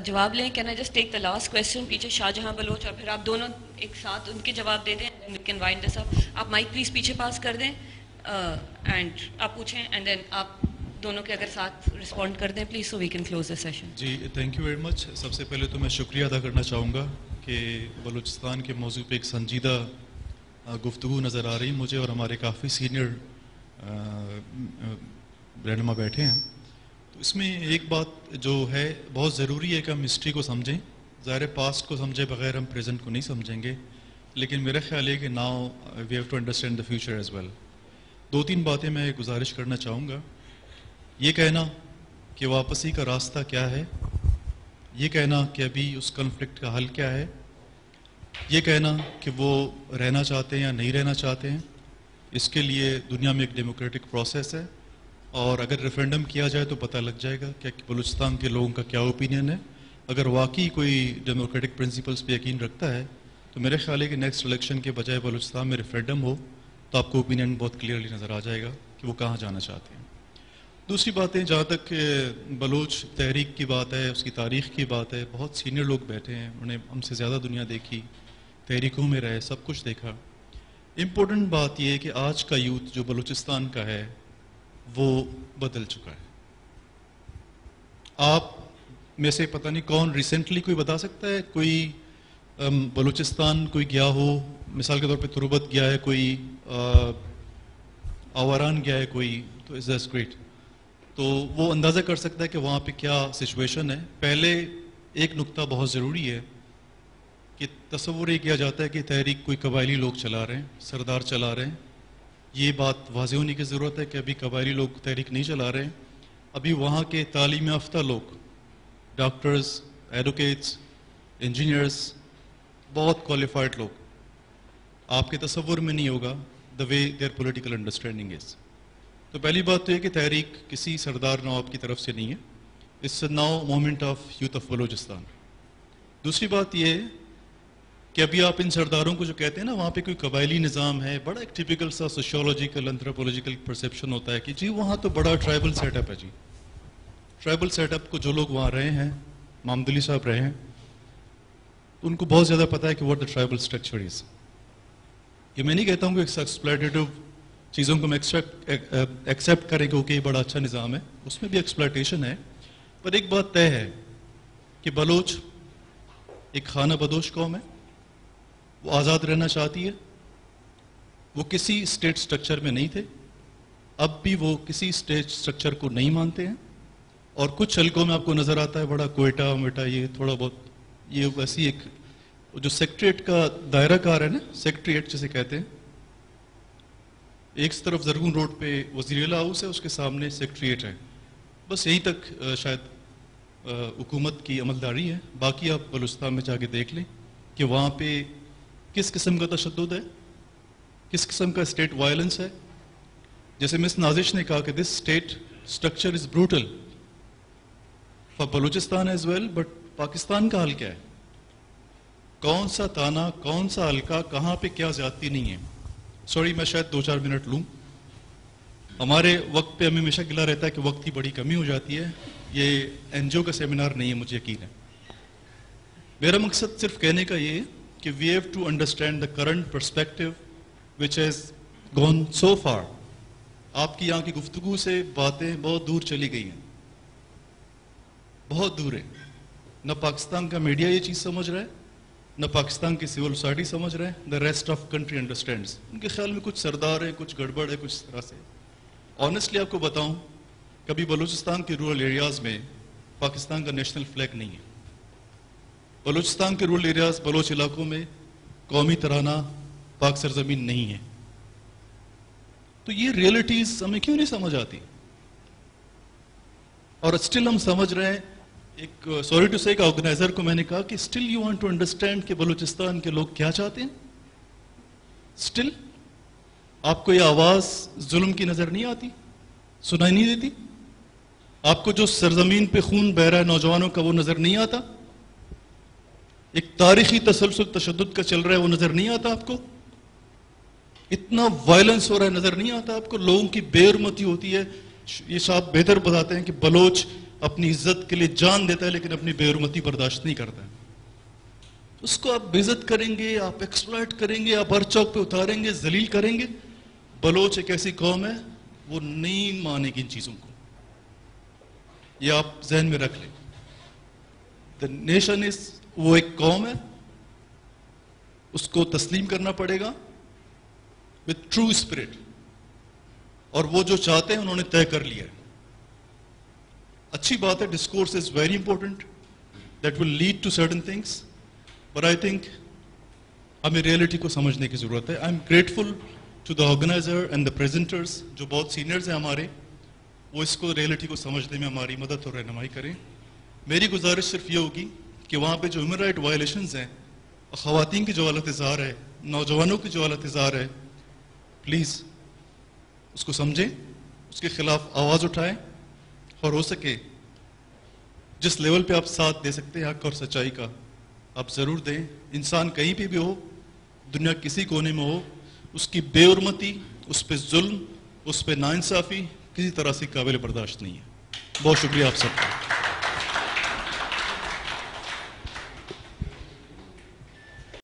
جواب لیں. Can I just take the last question? پیچھے شاہ جہاں بلوچ اور پھر آپ دونوں ایک ساتھ ان کے جواب دے دیں. وی کین وائنڈ دس اپ. آپ مائک پلیز پیچھے پاس کر دیں اینڈ آپ پوچھیں اینڈ دین آپ دونوں کے اگر ساتھ رسپونڈ کر دیں please, so we can close the session. جی تھینک یو ویری مچ. سب سے پہلے تو میں شکریہ ادا کرنا چاہوں گا کہ بلوچستان کے موضوع پہ ایک سنجیدہ گفتگو نظر آ رہی مجھے، اور ہمارے کافی سینئر رہنما بیٹھے ہیں. تو اس میں ایک بات جو ہے بہت ضروری ہے کہ ہم ہسٹری کو سمجھیں. ظاہر پاسٹ کو سمجھے بغیر ہم پریزنٹ کو نہیں سمجھیں گے، لیکن میرا خیال ہے کہ now we have to understand the future as well. 2-3 باتیں میں گزارش کرنا چاہوں گا. یہ کہنا کہ واپسی کا راستہ کیا ہے، یہ کہنا کہ ابھی اس کنفلکٹ کا حل کیا ہے، یہ کہنا کہ وہ رہنا چاہتے ہیں یا نہیں رہنا چاہتے ہیں، اس کے لیے دنیا میں ایک ڈیموکریٹک پروسیس ہے، اور اگر ریفرینڈم کیا جائے تو پتہ لگ جائے گا کہ بلوچستان کے لوگوں کا کیا اوپینین ہے. اگر واقعی کوئی ڈیموکریٹک پرنسپلس پہ یقین رکھتا ہے تو میرے خیال ہے کہ نیکسٹ الیکشن کے بجائے بلوچستان میں ریفرینڈم ہو تو آپ کو اوپینین بہت کلیئرلی نظر آ جائے گا کہ وہ کہاں جانا چاہتے ہیں. دوسری باتیں، جہاں تک بلوچ تحریک کی بات ہے، اس کی تاریخ کی بات ہے، بہت سینئر لوگ بیٹھے ہیں، انہوں نے ہم سے زیادہ دنیا دیکھی، تحریکوں میں رہے، سب کچھ دیکھا. امپورٹنٹ بات یہ ہے کہ آج کا یوتھ جو بلوچستان کا ہے وہ بدل چکا ہے. آپ میں سے پتہ نہیں کون ریسنٹلی کوئی بتا سکتا ہے کوئی بلوچستان کوئی گیا ہو، مثال کے طور پہ تربت گیا ہے کوئی، آواران گیا ہے کوئی، تو از دیٹس گریٹ. تو وہ اندازہ کر سکتا ہے کہ وہاں پہ کیا سچویشن ہے. پہلے ایک نقطہ بہت ضروری ہے کہ تصور یہ کیا جاتا ہے کہ تحریک کوئی قبائلی لوگ چلا رہے ہیں، سردار چلا رہے ہیں. یہ بات واضح ہونے کی ضرورت ہے کہ ابھی قبائلی لوگ تحریک نہیں چلا رہے ہیں. ابھی وہاں کے تعلیم یافتہ لوگ، ڈاکٹرز، ایڈوکیٹس، انجینئرز، بہت کوالیفائڈ لوگ، آپ کے تصور میں نہیں ہوگا دا وے دیئر پولیٹیکل انڈرسٹینڈنگ از. تو پہلی بات تو یہ کہ تحریک کسی سردار نواب کی طرف سے نہیں ہے، it's now movement of youth of Balochistan. دوسری بات یہ ہے کہ ابھی آپ ان سرداروں کو جو کہتے ہیں نا وہاں پہ کوئی قبائلی نظام ہے، بڑا ایک ٹیپیکل سا سوشیولوجیکل انتھروپولوجیکل پرسیپشن ہوتا ہے کہ جی وہاں تو بڑا ٹرائبل سیٹ اپ ہے. جی ٹرائبل سیٹ اپ کو جو لوگ وہاں رہے ہیں، مامدلی صاحب رہے ہیں، ان کو بہت زیادہ پتہ ہے کہ what the tribal structure is. یہ میں نہیں کہتا ہوں کہ ایکسپلائٹیو چیزوں کو میں ایکسیپٹ کریں کہ اوکے یہ بڑا اچھا نظام ہے، اس میں بھی ایکسپلائٹیشن ہے. پر ایک بات طے ہے کہ بلوچ ایک خانہ بدوش قوم ہے، وہ آزاد رہنا چاہتی ہے. وہ کسی اسٹیٹ سٹرکچر میں نہیں تھے، اب بھی وہ کسی اسٹیٹ سٹرکچر کو نہیں مانتے ہیں. اور کچھ حلقوں میں آپ کو نظر آتا ہے بڑا کوئٹہ ویٹا، یہ تھوڑا بہت یہ ویسی ایک جو سیکٹریٹ کا دائرہ کار ہے نا، سیکٹریٹ جسے کہتے ہیں، ایک طرف زرگون روڈ پہ وزیر اعلیٰ ہاؤس ہے، اس کے سامنے سیکٹریٹ ہے، بس یہیں تک شاید حکومت کی عملداری ہے. باقی آپ بلوچستان میں جا کے دیکھ لیں کہ وہاں پہ کس قسم کا تشدد ہے، کس قسم کا اسٹیٹ وائلنس ہے. جیسے مس نازش نے کہا کہ this state structure is brutal for Balochistan as well, but Pakistan کا حل کیا ہے؟ کون سا تانا، کون سا حلقہ، کہاں پہ کیا زیادتی نہیں ہے. سوری میں شاید 2-4 منٹ لوں. ہمارے وقت پہ ہمیں ہمیشہ گلا رہتا ہے کہ وقت کی بڑی کمی ہو جاتی ہے. یہ این جی او کا سیمینار نہیں ہے، مجھے یقین ہے. میرا مقصد صرف کہنے کا یہ ہے کہ we have to understand the current perspective which has gone so far. آپ کی یہاں کی گفتگو سے باتیں بہت دور چلی گئی ہیں، بہت دور ہے. نہ پاکستان کا میڈیا یہ چیز سمجھ رہا ہے، نہ پاکستان کی سول سوسائٹی سمجھ رہے ہیں. The rest of country understands. ان کے خیال میں کچھ سردار ہے، کچھ گڑبڑ ہے، کچھ طرح سے. آنیسٹلی آپ کو بتاؤں، کبھی بلوچستان کے رورل ایریاز میں پاکستان کا نیشنل فلیگ نہیں ہے. بلوچستان کے رورل ایریاز، بلوچ علاقوں میں قومی ترانہ پاک سرزمین نہیں ہے. تو یہ ریئلٹیز ہمیں کیوں نہیں سمجھ آتی؟ اور اسٹل ہم سمجھ رہے ہیں. ایک سوری ٹو سے ایک آرگنائزر کو میں نے کہا کہ still you want to understand کہ بلوچستان کے لوگ کیا چاہتے ہیں. اسٹل آپ کو یہ آواز ظلم کی نظر نہیں آتی، سنائی نہیں دیتی؟ آپ کو جو سرزمین پہ خون بہ رہا ہے نوجوانوں کا وہ نظر نہیں آتا؟ ایک تاریخی تسلسل تشدد کا چل رہا ہے وہ نظر نہیں آتا آپ کو؟ اتنا وائلنس ہو رہا ہے نظر نہیں آتا آپ کو؟ لوگوں کی بے حرمتی ہوتی ہے. یہ صاحب بہتر بتاتے ہیں کہ بلوچ اپنی عزت کے لیے جان دیتا ہے لیکن اپنی بے حرمتی برداشت نہیں کرتا ہے. اس کو آپ بے عزت کریں گے, آپ ایکسپلائٹ کریں گے, آپ ہر چوک پہ اتاریں گے, ذلیل کریں گے. بلوچ ایک ایسی قوم ہے وہ نہیں مانے گی ان چیزوں کو, یہ آپ ذہن میں رکھ لیں. The nation is, وہ ایک قوم ہے, اس کو تسلیم کرنا پڑے گا with true spirit, اور وہ جو چاہتے ہیں انہوں نے طے کر لیا ہے. اچھی بات ہے, discourse is very important, that will lead to certain things, but I think ہمیں ریئلٹی کو سمجھنے کی ضرورت ہے. I'm grateful to the organizer and the presenters جو بہت سینئرز ہیں ہمارے, وہ اس کو ریئلٹی کو سمجھنے میں ہماری مدد اور رہنمائی کریں. میری گزارش صرف یہ ہوگی کہ وہاں پہ جو ہیومن رائٹ وائلیشنز ہیں, خواتین کی جو حالت اظہار ہے, نوجوانوں کی جو حالت اظہار ہے, پلیز اس کو سمجھیں, اس کے خلاف آواز اٹھائیں, اور ہو سکے جس لیول پہ آپ ساتھ دے سکتے ہیں حق اور سچائی کا آپ ضرور دیں. انسان کہیں پہ بھی ہو, دنیا کسی کونے میں ہو, اس کی بے حرمتی, اس پہ ظلم, اس پہ ناانصافی کسی طرح سے قابل برداشت نہیں ہے. بہت شکریہ آپ سب کا.